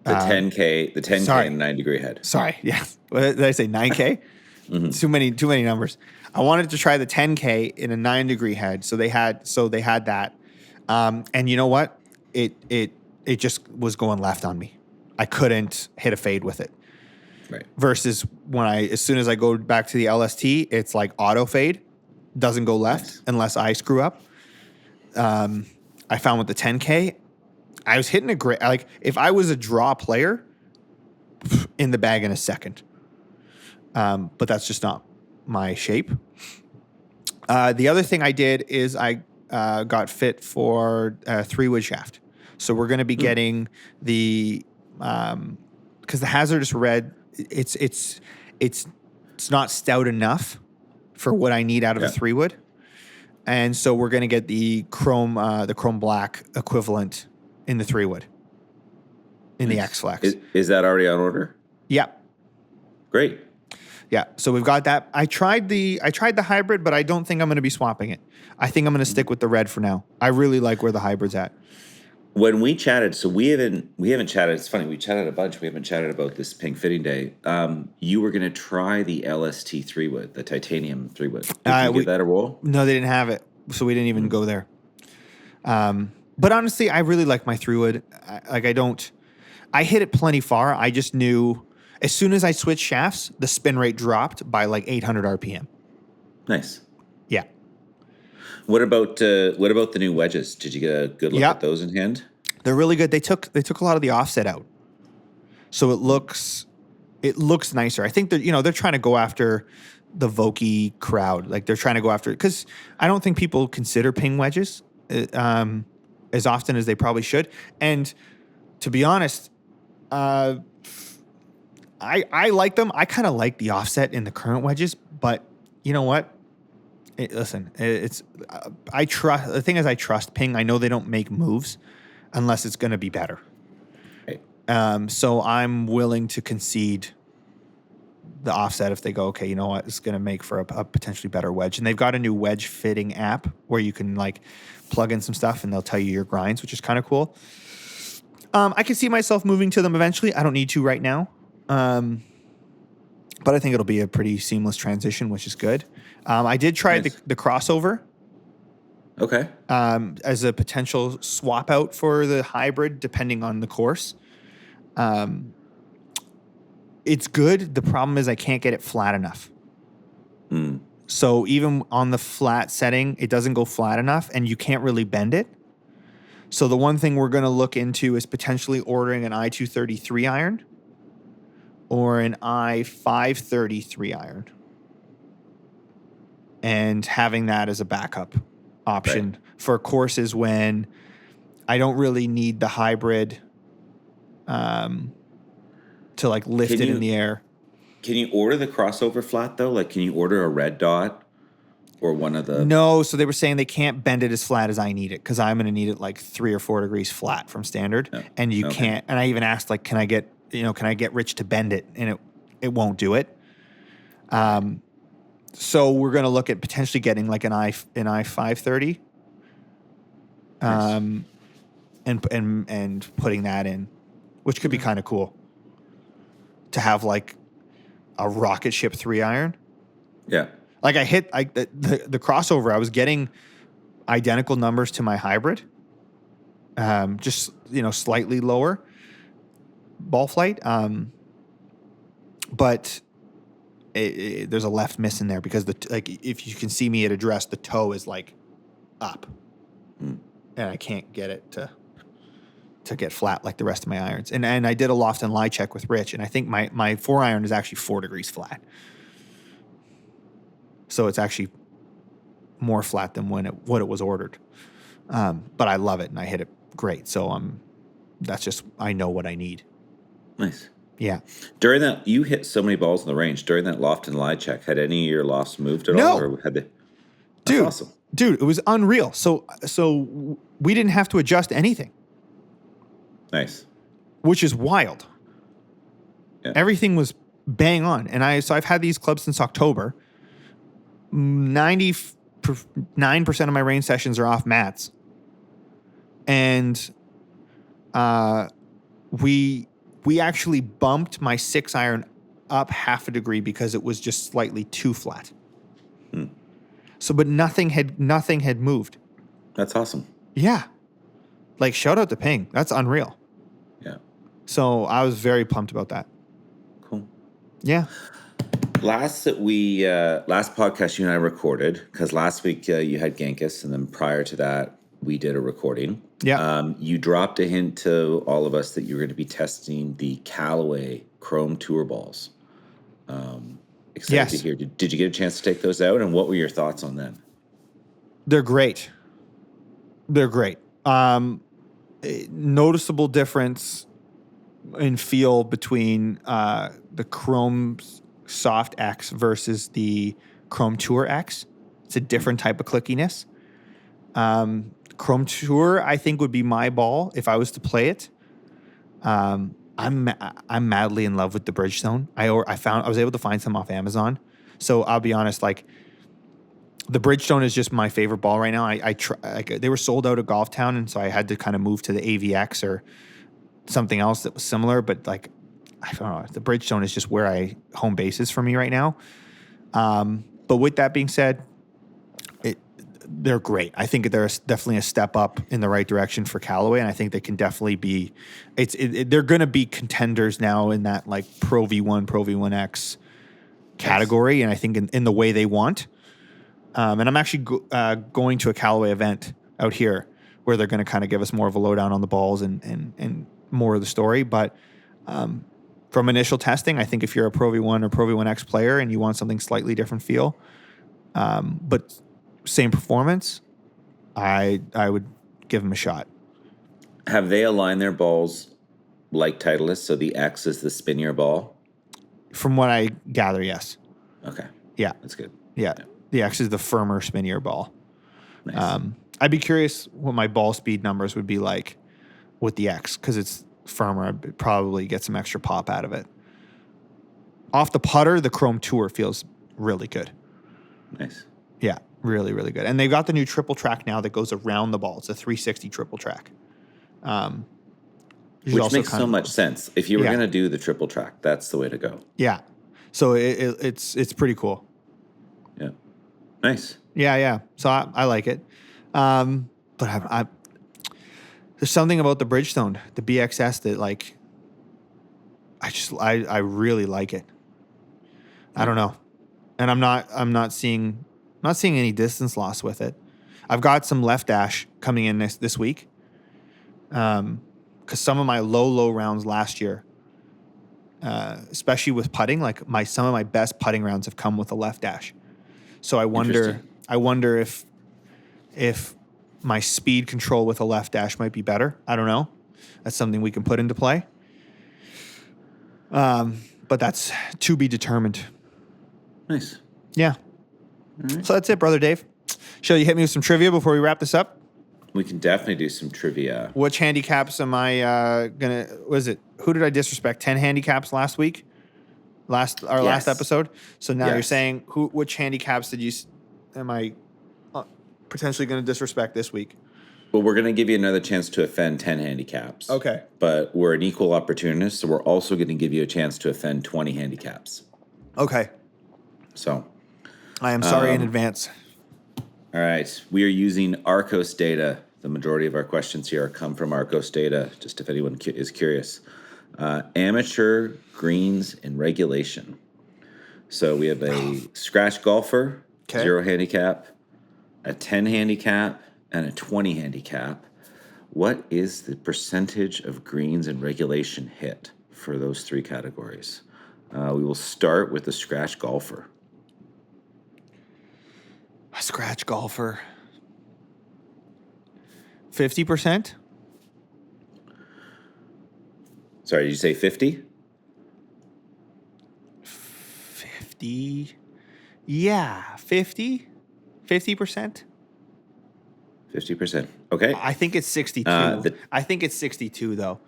The 10K sorry. and 9 degree head. Sorry. Yes. What did I say? 9K? Mm-hmm. Too many numbers. I wanted to try the 10K in a 9 degree head. So they had that. And you know what? It just was going left on me. I couldn't hit a fade with it. Right. Versus as soon as I go back to the LST, it's like auto fade, doesn't go left unless I screw up. I found with the 10K, I was hitting a great, like if I was a draw player, in the bag in a second. But that's just not my shape. The other thing I did is I got fit for a 3-wood shaft. So we're going to be getting the, because the hazardous red, it's not stout enough for what I need out of a 3-wood. And so we're going to get the chrome black equivalent in the 3-wood in the X Flex. Is that already on order? Yeah. Great. Yeah. So we've got that. I tried the hybrid, but I don't think I'm going to be swapping it. I think I'm going to stick with the red for now. I really like where the hybrid's at. When we chatted, so we haven't chatted. It's funny, we chatted a bunch. We haven't chatted about this pink fitting day. You were going to try the LST 3-wood, the titanium 3-wood. Did you give that a roll? No, they didn't have it, so we didn't even go there. But honestly, I really like my 3-wood. I hit it plenty far. I just knew as soon as I switched shafts, the spin rate dropped by like 800 RPM. Nice. Yeah. What about the new wedges? Did you get a good look at those in hand? They're really good. They took a lot of the offset out, so it looks nicer. I think they're trying to go after the Vokey crowd. Like they're trying to go after it because I don't think people consider ping wedges as often as they probably should. And to be honest, I like them. I kind of like the offset in the current wedges, but you know what? I trust. The thing is, I trust Ping. I know they don't make moves unless it's going to be better. Right. So I'm willing to concede the offset if they go, okay, you know what, it's going to make for a potentially better wedge. And they've got a new wedge fitting app where you can like plug in some stuff and they'll tell you your grinds, which is kind of cool. I can see myself moving to them eventually. I don't need to right now. But I think it'll be a pretty seamless transition, which is good. I did try the crossover. Okay. As a potential swap out for the hybrid, depending on the course. It's good. The problem is I can't get it flat enough. So even on the flat setting, it doesn't go flat enough, and you can't really bend it. So the one thing we're going to look into is potentially ordering an I-233 iron or an I-533 iron and having that as a backup option for courses when I don't really need the hybrid to like lift it in the air. Can you order the crossover flat though? Like, can you order a red dot or one of the? No, so they were saying they can't bend it as flat as I need it because I'm going to need it like 3 or 4 degrees flat from standard, and you can't. And I even asked like, can I get Rich to bend it, and it won't do it. So we're going to look at potentially getting like an I-530, and putting that in, which could be kind of cool to have like a rocket ship 3 iron. Yeah. Like I hit the crossover, I was getting identical numbers to my hybrid, just slightly lower ball flight, but there's a left miss in there because if you can see me at address, the toe is like up, and I can't get it to get flat like the rest of my irons. And I did a loft and lie check with Rich, and I think my 4 iron is actually 4 degrees flat. So it's actually more flat than what it was ordered. But I love it and I hit it great. So that's just, I know what I need. Nice. Yeah. During that, you hit so many balls in the range. During that loft and lie check, had any of your lofts moved at all? Or had they? That's awesome. Dude, it was unreal. So we didn't have to adjust anything. Nice. Which is wild. Yeah. Everything was bang on. And I've had these clubs since October. 99% of my range sessions are off mats. And we actually bumped my 6 iron up half a degree because it was just slightly too flat. So, but nothing had moved. That's awesome. Yeah. Like, shout out to Ping. That's unreal. Yeah. So I was very pumped about that. Cool. Yeah. Last podcast you and I recorded, because last week you had Genghis, and then prior to that we did a recording. Yeah. You dropped a hint to all of us that you were going to be testing the Callaway Chrome Tour balls. Excited to hear. Did you get a chance to take those out, and what were your thoughts on them? They're great. Noticeable difference in feel between the Chrome Soft X versus the Chrome Tour X. It's a different type of clickiness. Chrome Tour, I think, would be my ball if I was to play it. I'm madly in love with the Bridgestone. I was able to find some off Amazon. So I'll be honest, like the Bridgestone is just my favorite ball right now. They were sold out at Golf Town, and so I had to kind of move to the AVX or something else that was similar. But like, I don't know, the Bridgestone is just where home base is for me right now. But with that being said, they're great. I think they're definitely a step up in the right direction for Callaway, and I think they can definitely be. They're going to be contenders now in that like Pro V1, Pro V1X category, and I think in the way they want. And I'm actually going to a Callaway event out here where they're going to kind of give us more of a lowdown on the balls and more of the story. But from initial testing, I think if you're a Pro V1 or Pro V1X player and you want something slightly different feel, but same performance, I would give them a shot. Have they aligned their balls like Titleist, so the X is the spinnier ball? From what I gather, yes. Okay. Yeah. That's good. Yeah. The X is the firmer, spinnier ball. Nice. I'd be curious what my ball speed numbers would be like with the X because it's firmer. I'd probably get some extra pop out of it. Off the putter, the Chrome Tour feels really good. Nice. Yeah, really, really good. And they've got the new triple track now that goes around the ball. It's a 360 triple track. Which makes so much sense. If you were going to do the triple track, that's the way to go. Yeah. So it's pretty cool. Yeah. Nice. Yeah. So I like it. But there's something about the Bridgestone, the BXS that like, I really like it. I don't know. And I'm not seeing any distance loss with it. I've got some left dash coming in this week. Because some of my low rounds last year, especially with putting, like some of my best putting rounds have come with a left dash. So I wonder if my speed control with a left dash might be better. I don't know. That's something we can put into play. But that's to be determined. Nice. Yeah. Right. So that's it, Brother Dave. Shall you hit me with some trivia before we wrap this up? We can definitely do some trivia. Which handicaps am I gonna? Was it who did I disrespect? 10 handicaps last week, last episode. So now you're saying which handicaps am I potentially going to disrespect this week? Well, we're going to give you another chance to offend 10 handicaps. Okay. But we're an equal opportunist, so we're also going to give you a chance to offend 20 handicaps. Okay. So I am sorry in advance. All right. We are using Arcos data. The majority of our questions here come from Arcos data, just if anyone is curious. Amateur greens in regulation. So we have a scratch golfer, 0 handicap, a 10 handicap, and a 20 handicap. What is the percentage of greens in regulation hit for those 3 categories? We will start with the scratch golfer. A scratch golfer. 50%? Sorry, did you say 50? 50? Yeah, 50? 50%? 50%. Okay. I think it's 62. I think it's 62, though.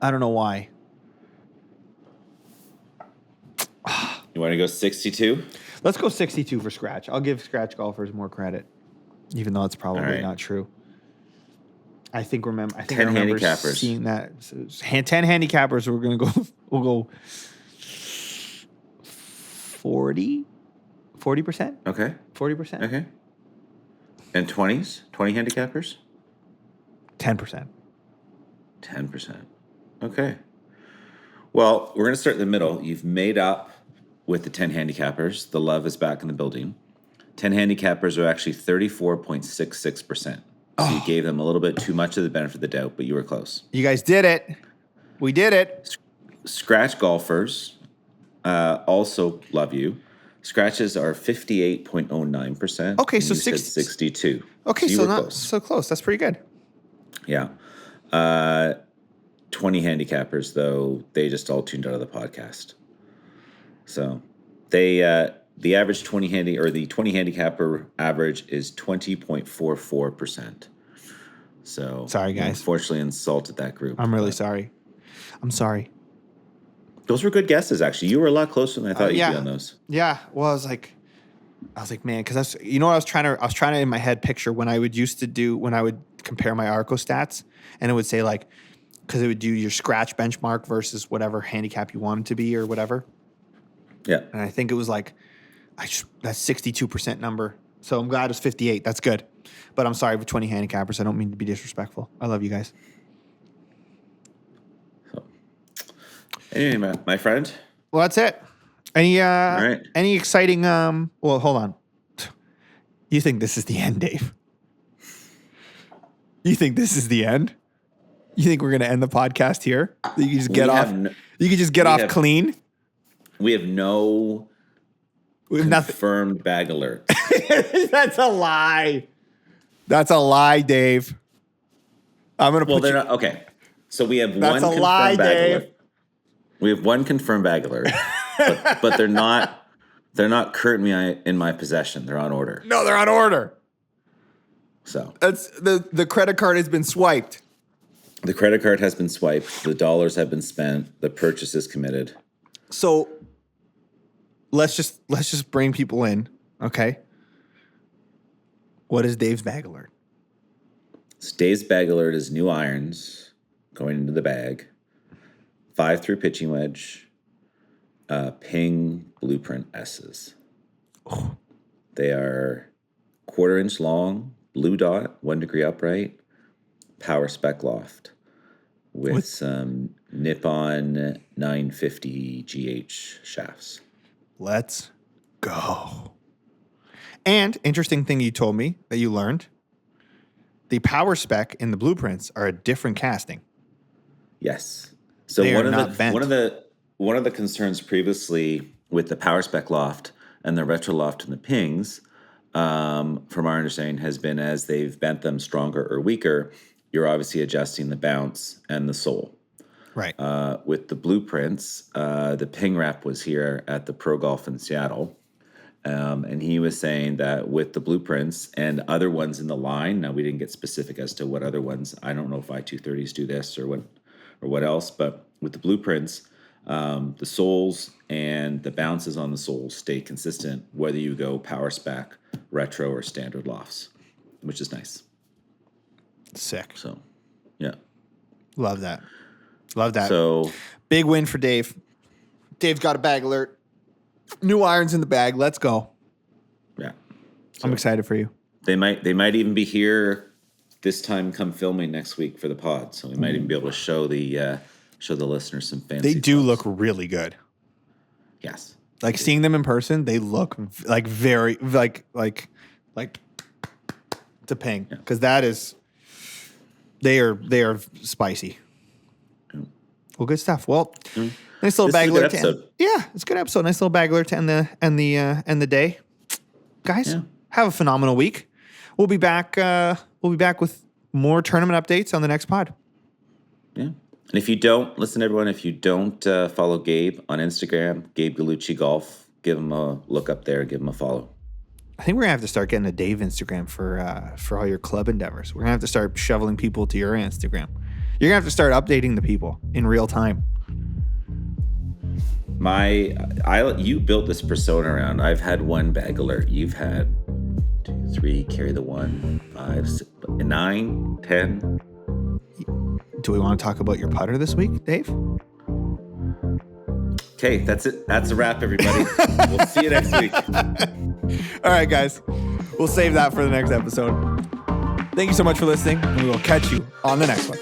I don't know why. You want to go 62? Let's go 62 for scratch. I'll give scratch golfers more credit, even though it's probably not true. I think I remember handicappers. Seeing that. So 10 handicappers, we're going to go, we'll go 40%? Okay. 40%? Okay. And 20s? 20 handicappers? 10%. 10%. Okay. Well, we're going to start in the middle. You've made up with the 10 handicappers. The love is back in the building. 10 handicappers are actually 34.66%. So you gave them a little bit too much of the benefit of the doubt, but you were close. You guys did it. We did it. Scratch golfers also love you. Scratches are 58.09%. Okay, so 62. Okay, so you so were not close. so close. That's pretty good. Yeah. 20 handicappers, though, they just all tuned out of the podcast. So they the average 20 handicapper average is 20.44%. So sorry, guys. Unfortunately, insulted that group. I'm really sorry. I'm sorry. Those were good guesses, actually. You were a lot closer than I thought you'd be on those. Yeah. Well, I was like, man, because I was trying to in my head picture when I would compare my Arco stats, and it would say like, because it would do your scratch benchmark versus whatever handicap you wanted to be or whatever. Yeah. And I think it was like, that 62% number. So I'm glad it was 58. That's good. But I'm sorry for 20 handicappers. I don't mean to be disrespectful. I love you guys. So, anyway, my friend. Well, that's it. Any right. Any exciting well, hold on. You think this is the end, Dave? You think this is the end? You think we're going to end the podcast here? You can just get off. You can just get off clean. We have no confirmed bag alert. That's a lie. That's a lie, Dave. I'm going to they're not. Okay. So we have one confirmed bag alert. We have one confirmed bag alert, but they're not currently in my possession. They're on order. No, they're on order. So that's the credit card has been swiped. The credit card has been swiped. The dollars have been spent. The purchase is committed. So let's just bring people in, okay? What is Dave's bag alert? So Dave's bag alert is new irons going into the bag, 5-through pitching wedge, Ping Blueprint S's. Oh. They are 1/4 inch long, blue dot, 1 degree upright, power spec loft with some Nippon 950 GH shafts. Let's go. And interesting thing you told me that you learned, the power spec in the blueprints are a different casting. Yes. So one of the concerns previously with the power spec loft and the retro loft and the Pings, from our understanding, has been as they've bent them stronger or weaker, you're obviously adjusting the bounce and the sole. Right. With the blueprints, the Ping rep was here at the Pro Golf in Seattle. And he was saying that with the blueprints and other ones in the line, now we didn't get specific as to what other ones. I don't know if I-230s do this or what else, but with the blueprints, the soles and the bounces on the soles stay consistent whether you go power spec, retro, or standard lofts, which is nice. Sick. So, yeah. Love that. So, big win for Dave. Dave's got a bag alert. New irons in the bag. Let's go. Yeah. So I'm excited for you. They might even be here this time come filming next week for the pod. So we might even be able to show the listeners some fancy. They do look really good. Yes. Like seeing them in person, they look like very like to Ping, because that is they are spicy. Well, good stuff. Well, nice little bag alert. Yeah, it's a good episode. Nice little bag alert to end the day. Guys, have a phenomenal week. We'll be back with more tournament updates on the next pod. Yeah. And if you don't follow Gabe on Instagram, Gabe Gallucci Golf, give him a look up there, give him a follow. I think we're gonna have to start getting a Dave Instagram for all your club endeavors. We're gonna have to start shoveling people to your Instagram. You're gonna have to start updating the people in real time. You built this persona around. I've had one bag alert. You've had 2, 3, carry the 1, 5, 6, 9, 10. Do we want to talk about your putter this week, Dave? Okay, that's it. That's a wrap, everybody. We'll see you next week. All right, guys. We'll save that for the next episode. Thank you so much for listening, and we will catch you on the next one.